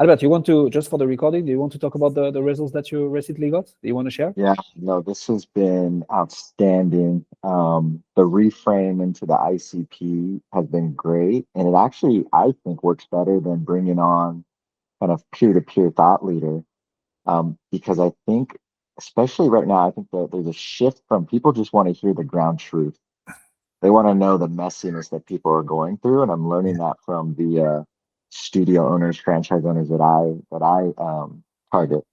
Albert, you want to, just for the recording, do you want to talk about the results that you recently got? Do you want to share? Yeah, no, this has been outstanding. The reframe into the ICP has been great, and it actually, I think, works better than bringing on kind of peer-to-peer thought leader. Because I think, especially right now, I think that there's a shift from people just want to hear the ground truth. They want to know the messiness that people are going through, and I'm learning Yeah. that from the studio owners, franchise owners that I target.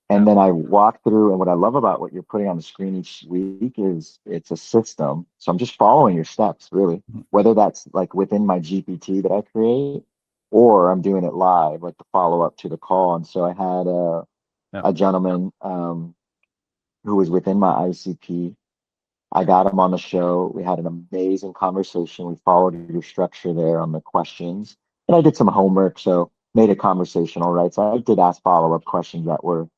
And Yeah. then I walk through, and what I love about what you're putting on the screen each week is it's a system. So I'm just following your steps, really, Mhm. whether that's like within my GPT that I create, or I'm doing it live, like the follow up to the call. And so I had Yeah. a gentleman who was within my ICP. I got him on the show. We had an amazing conversation. We followed your structure there on the questions, and I did some homework, so made it conversational, right? So I did ask follow up questions that were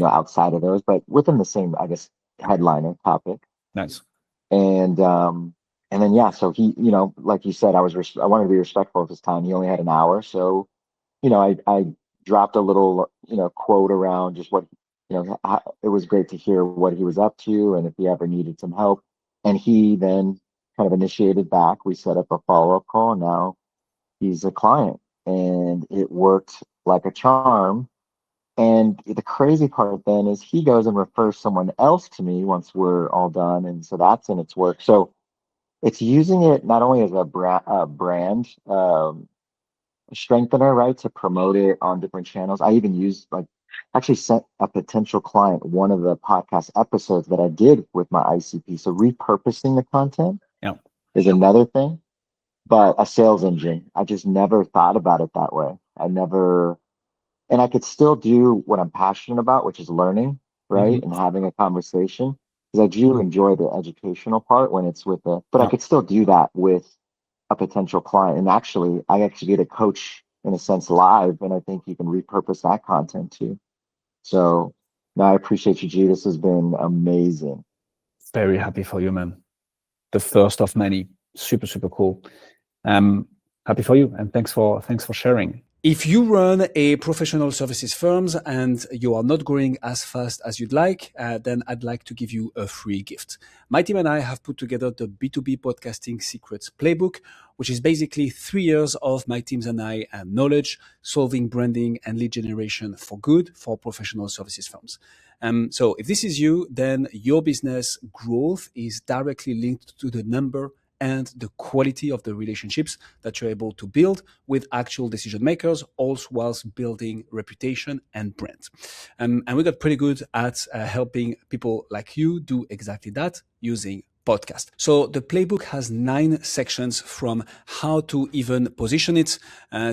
outside of those, but within the same, I guess, headliner topic. Nice. And and then yeah, so he, like you said, I wanted to be respectful of his time. He only had an hour, so I dropped a little quote around just what it was great to hear what he was up to and if he ever needed some help. And he then kind of initiated back. We set up a follow up call, and now he's a client, and it worked like a charm. And the crazy part then is he goes and refers someone else to me once we're all done. And so that's in its work. So it's using it not only as a brand strengthener, right, to promote it on different channels. I even used like actually sent a potential client one of the podcast episodes that I did with my ICP. So repurposing the content Yeah. is another thing, but a sales engine. I just never thought about it that way. I never and I could still do what I'm passionate about, which is learning, right? Hmm. And having a conversation. Because I do enjoy the educational part when it's but I Yeah. could still do that with a potential client. And actually, I actually get a coach in a sense live, and I think you can repurpose that content too. So, no, I appreciate you, G. This has been amazing. Very happy for you, man. The first of many. Super, super cool. Um, Happy for you, and thanks for sharing. If you run a professional services firms and you are not growing as fast as you'd like, then I'd like to give you a free gift. My team and I have put together the B2B podcasting secrets playbook, which is basically 3 years of my teams and I knowledge, solving branding and lead generation for good for professional services firms. So if this is you, then your business growth is directly linked to the number and the quality of the relationships that you're able to build with actual decision makers, also whilst building reputation and brand. And we got pretty good at helping people like you do exactly that using podcast. So the playbook has 9 sections, from how to even position it,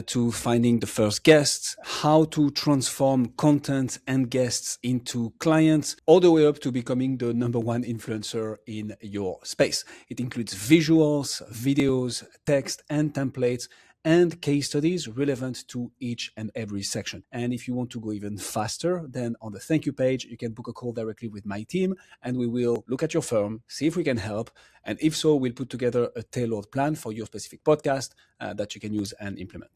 to finding the first guests, how to transform content and guests into clients, all the way up to becoming the #1 influencer in your space. It includes visuals, videos, text, and templates, and case studies relevant to each and every section. And if you want to go even faster, then on the thank you page, you can book a call directly with my team, and we will look at your firm, see if we can help. And if so, we'll put together a tailored plan for your specific podcast that you can use and implement.